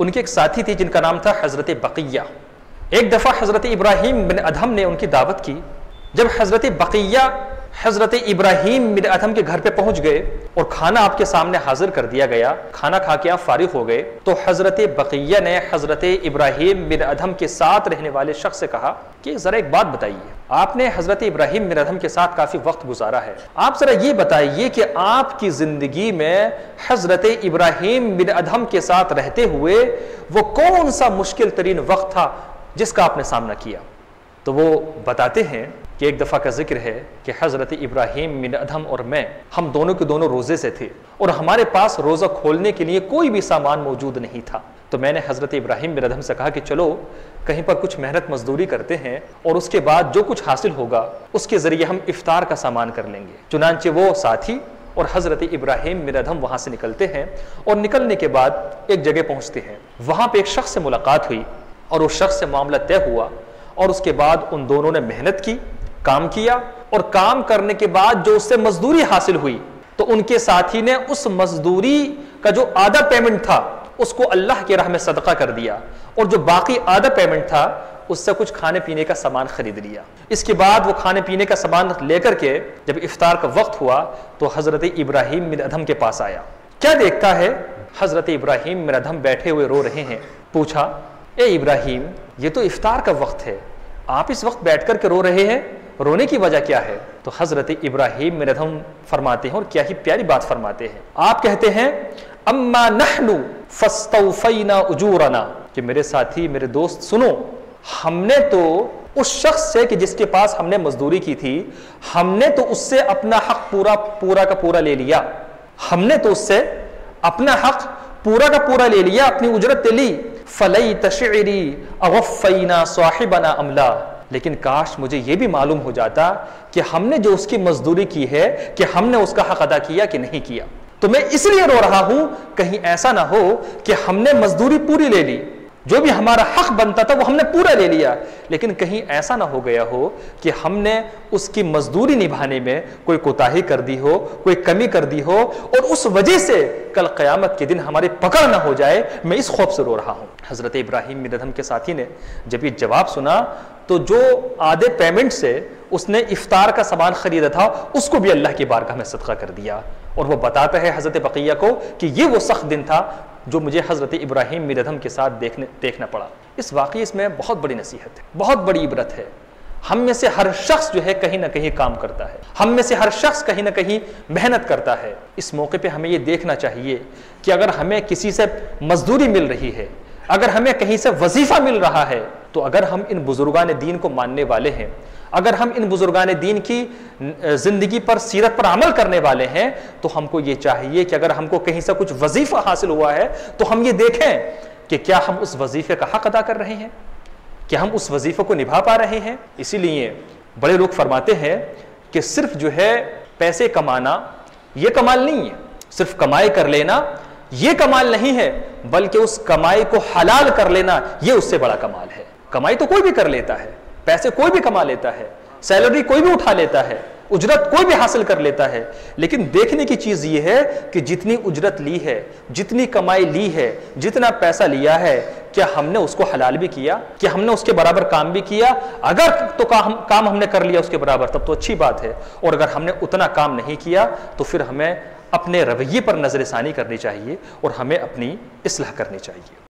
उनके एक साथी थे जिनका नाम था हजरत बकिया। एक दफा हजरत इब्राहिम बिन अदहम ने उनकी दावत की। जब हजरत बकिया हजरत इब्राहिम बिन अदहम के घर पे पहुंच गए और खाना आपके सामने हाजिर कर दिया गया, खाना खा के आप फारिग हो गए, तो हजरत बकिया ने हजरत इब्राहिम बिन अदहम के साथ रहने वाले शख्स से कहा कि जरा एक बात बताइए, आपने हजरत इब्राहिम बिन अदहम के साथ काफी वक्त गुजारा है, आप जरा ये बताइए कि आपकी जिंदगी में हजरत इब्राहिम बिन अदहम के साथ रहते हुए वो कौन सा मुश्किल तरीन वक्त था जिसका आपने सामना किया। तो वो बताते हैं कि एक दफ़ा का जिक्र है कि हज़रत इब्राहिम बिन अदहम और मैं, हम दोनों के दोनों रोज़े से थे और हमारे पास रोज़ा खोलने के लिए कोई भी सामान मौजूद नहीं था। तो मैंने हज़रत इब्राहिम बिन अदहम से कहा कि चलो कहीं पर कुछ मेहनत मजदूरी करते हैं और उसके बाद जो कुछ हासिल होगा उसके ज़रिए हम इफ्तार का सामान कर लेंगे। चुनांचे वो साथी और हज़रत इब्राहिम बिन अदहम वहाँ से निकलते हैं और निकलने के बाद एक जगह पहुँचते हैं। वहाँ पर एक शख्स से मुलाकात हुई और उस शख्स से मामला तय हुआ और उसके बाद उन दोनों ने मेहनत की, काम किया और काम करने के बाद जो उससे मजदूरी हासिल हुई तो उनके साथी ने उस मजदूरी का जो आधा पेमेंट था उसको अल्लाह की राह में सदका कर दिया और जो बाकी आधा पेमेंट था उससे कुछ खाने पीने का सामान खरीद लिया। इसके बाद वो खाने पीने का सामान लेकर के जब इफ्तार का वक्त हुआ तो हजरत इब्राहिम बिन अदहम के पास आया। क्या देखता है, हजरत इब्राहिम बिन अदहम बैठे हुए रो रहे हैं। पूछा, ए इब्राहिम, ये तो इफ्तार का वक्त है, आप इस वक्त बैठ कर के रो रहे हैं, रोने की वजह क्या है। तो हजरत इब्राहिम बिन अदहम फरमाते हैं और क्या ही प्यारी बात फरमाते हैं। आप कहते हैं, अम्मा नहनु फस्तौफैना उजूरना, कि मेरे साथी, मेरे दोस्त सुनो, हमने तो उस शख्स से कि जिसके पास हमने मजदूरी की थी, हमने तो उससे अपना हक पूरा का पूरा ले लिया। हमने तो उससे अपना हक पूरा का पूरा ले लिया, अपनी उजरत ले ली। फलई तशरी अगफ़ैना साहिबना अमला, लेकिन काश मुझे यह भी मालूम हो जाता कि हमने जो उसकी मजदूरी की है कि हमने उसका हक अदा किया कि नहीं किया। तो मैं इसलिए रो रहा हूं, कहीं ऐसा ना हो कि हमने मजदूरी पूरी ले ली, जो भी हमारा हक बनता था वो हमने पूरा ले लिया, लेकिन कहीं ऐसा ना हो गया हो कि हमने उसकी मजदूरी निभाने में कोई कोताही कर दी हो, कोई कमी कर दी हो और उस वजह से कल क़यामत के दिन हमारी पकड़ ना हो जाए। मैं इस खौफ से रो रहा हूं। हजरत इब्राहिम बिन अदहम के साथी ने जब ये जवाब सुना तो जो आधे पेमेंट से उसने इफ्तार का सामान खरीदा था उसको भी अल्लाह की बारगाह में सदका कर दिया। और वो बताता है हजरत बकिया को कि ये वो सख्त दिन था जो मुझे हजरत इब्राहिम बिन अदहम के साथ देखना पड़ा। इस वाक़ई में बहुत बड़ी नसीहत है, बहुत बड़ी इबरत है। हम में से हर शख्स जो है कहीं ना कहीं काम करता है, हम में से हर शख्स कहीं ना कहीं मेहनत करता है। इस मौके पे हमें ये देखना चाहिए कि अगर हमें किसी से मजदूरी मिल रही है, अगर हमें कहीं से वजीफा मिल रहा है, तो अगर हम इन बुजुर्गान दीन को मानने वाले हैं, अगर हम इन बुजुर्गान दीन की जिंदगी पर, सीरत पर अमल करने वाले हैं, तो हमको ये चाहिए कि अगर हमको कहीं से कुछ वजीफा हासिल हुआ है तो हम ये देखें कि क्या हम उस वजीफे का हक अदा कर रहे हैं, क्या हम उस वजीफे को निभा पा रहे हैं। इसीलिए बड़े लोग फरमाते हैं कि सिर्फ जो है पैसे कमाना ये कमाल नहीं है, सिर्फ कमाई कर लेना ये कमाल नहीं है, बल्कि उस कमाई को हलाल कर लेना ये उससे बड़ा कमाल है। कमाई तो कोई भी कर लेता है, पैसे कोई भी कमा लेता है, सैलरी कोई भी उठा लेता है, उजरत कोई भी हासिल कर लेता है, लेकिन देखने की चीज ये है कि जितनी उजरत ली है, जितनी कमाई ली है, जितना पैसा लिया है, क्या हमने उसको हलाल भी किया, क्या हमने उसके बराबर काम भी किया। अगर तो काम हमने कर लिया उसके बराबर तब तो अच्छी बात है, और अगर हमने उतना काम नहीं किया तो फिर हमें अपने रवैये पर नजरसानी करनी चाहिए और हमें अपनी इस्लाह करनी चाहिए।